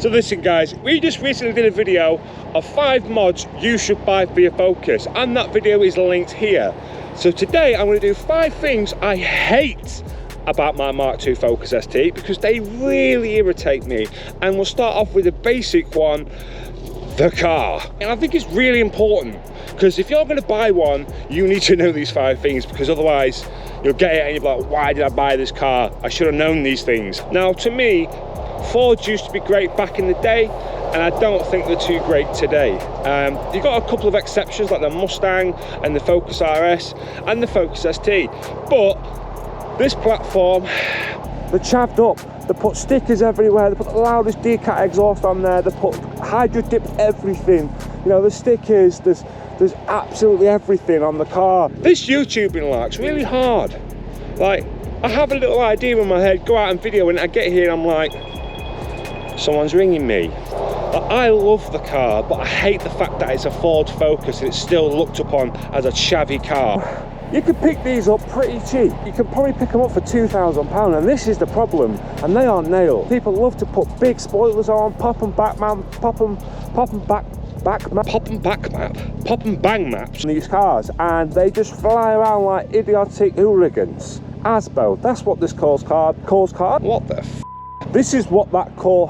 So listen guys, we just recently did a video of 5 mods you should buy for your Focus, and that video is linked here. So today I'm going to do 5 things I hate about my Mk2 Focus ST because they really irritate me. And we'll start off with the basic one, the car. And I think it's really important because if you're going to buy one, you need to know these 5 things, because otherwise you'll get it and you'll be like, why did I buy this car? I should have known these things. Now to me, Ford used to be great back in the day, and I don't think they're too great today. You've got a couple of exceptions like the Mustang and the Focus RS and the Focus ST, but this platform, they're chavved up. They put stickers everywhere, they put the loudest decat exhaust on there, they put hydro dipped everything. You know, the stickers, there's absolutely everything on the car. This YouTubing lark's really hard. Like, I have a little idea in my head, go out and video, and I get here and I'm like, someone's ringing me. Like, I love the car, but I hate the fact that it's a Ford Focus and it's still looked upon as a chavvy car. You can pick these up pretty cheap. You can probably pick them up for £2,000, and this is the problem, and they are nailed. People love to put big spoilers on, pop and bang maps on these cars, and they just fly around like idiotic hooligans. Asbo, that's what this calls card. What the f? This is what that car's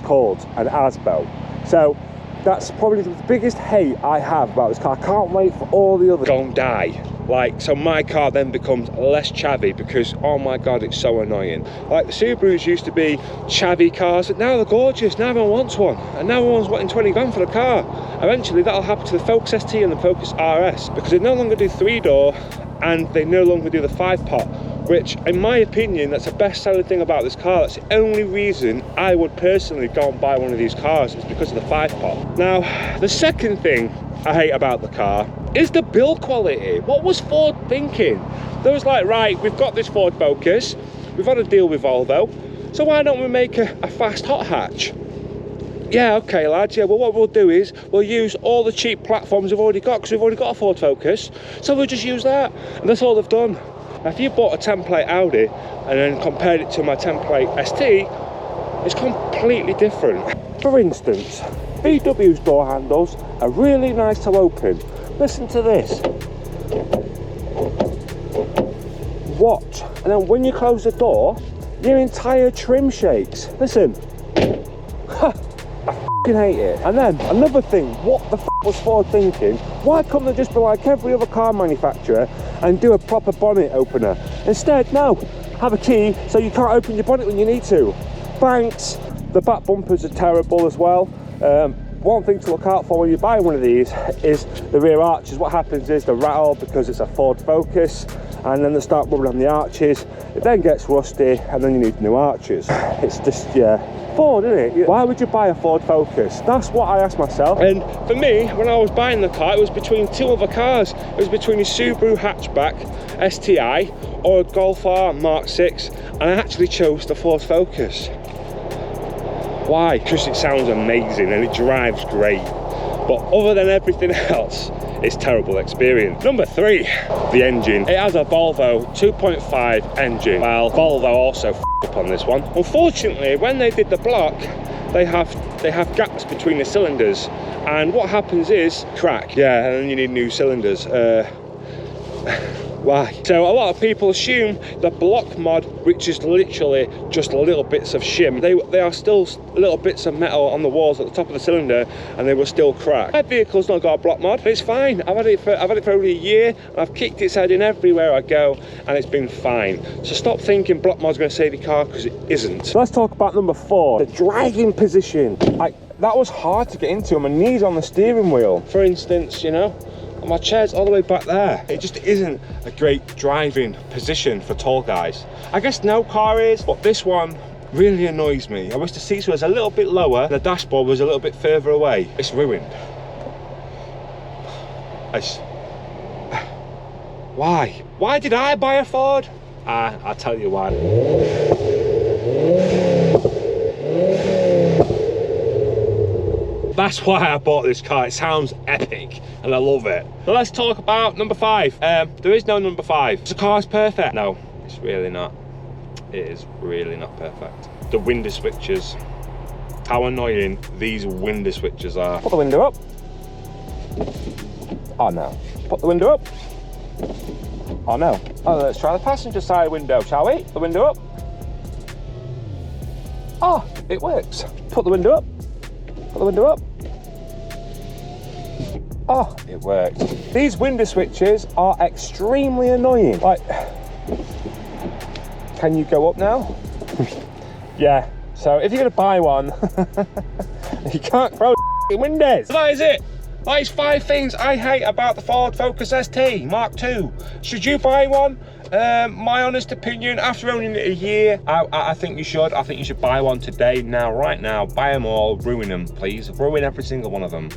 called, an Asbo. So that's probably the biggest hate I have about this car. I can't wait for all the others. Don't die. Like, so my car then becomes less chavvy because, oh my god, it's so annoying. Like, the Subarus used to be chavvy cars, but now they're gorgeous. Now everyone wants one, and now everyone's wanting 20 grand for the car. Eventually that'll happen to the Focus ST and the Focus RS, because they no longer do 3-door and they no longer do the 5-pot, which in my opinion, that's the best selling thing about this car. That's the only reason I would personally go and buy one of these cars, is because of the 5-pot. Now, the second thing I hate about the car is the build quality. What was Ford thinking? They was like, right, we've got this Ford Focus, we've had a deal with Volvo, so why don't we make a fast hot hatch? Yeah, okay lads, yeah, well what we'll do is we'll use all the cheap platforms we've already got, because we've already got a Ford Focus, so we'll just use that. And that's all they've done. Now, if you bought a template Audi and then compared it to my template ST, it's completely different. For instance, VW's door handles are really nice to open. Listen to this. Watch. And then when you close the door, your entire trim shakes. Listen. I hate it. And then another thing, what the f was Ford thinking? Why couldn't they just be like every other car manufacturer and do a proper bonnet opener? Instead, no, have a key so you can't open your bonnet when you need to. Thanks. The back bumpers are terrible as well. One thing to look out for when you buy one of these is the rear arches. What happens is they rattle because it's a Ford Focus, and then they start rubbing on the arches. It then gets rusty, and then you need new arches. It's just, yeah, Ford, isn't it? Why would you buy a Ford Focus? That's what I asked myself. And for me, when I was buying the car, it was between 2 other cars. It was between a Subaru hatchback STI or a Golf R Mark 6, and I actually chose the Ford Focus. Why? Because it sounds amazing and it drives great, but other than everything else, it's a terrible experience. Number 3, the engine. It has a Volvo 2.5 engine. Well, Volvo also f***ed up on this one. Unfortunately, when they did the block, they have gaps between the cylinders, and what happens is crack. Yeah, and then you need new cylinders. Why? So a lot of people assume the block mod, which is literally just little bits of shim, they are still little bits of metal on the walls at the top of the cylinder, and they will still crack. My vehicle's not got a block mod, but it's fine. I've had it for over a year, and I've kicked its head in everywhere I go, and it's been fine. So stop thinking block mod's going to save your car, because it isn't. So let's talk about number 4, the driving position. Like, that was hard to get into. My knees on the steering wheel, for instance, you know. My chair's all the way back there. It just isn't a great driving position for tall guys. I guess no car is, but this one really annoys me. I wish the seats was a little bit lower, the dashboard was a little bit further away. It's ruined. Why? Why did I buy a Ford? I'll tell you why. That's why I bought this car. It sounds epic and I love it. So let's talk about number 5. There is no number 5. The car's perfect. No, it's really not. It is really not perfect. the window switches. How annoying these window switches are. Put the window up. Oh no. Put the window up. Oh no. Oh, let's try the passenger side window, shall we? The window up. Oh, it works. Put the window up. Put the window up. Oh, it worked. These window switches are extremely annoying. Like, can you go up now? Yeah. So if you're gonna buy one, you can't throw windows. So that is it. That is 5 things I hate about the Ford Focus ST Mark II. Should you buy one? My honest opinion, after owning it a year, I think you should. I think you should buy one today, now, right now. Buy them all, ruin them, please. Ruin every single one of them.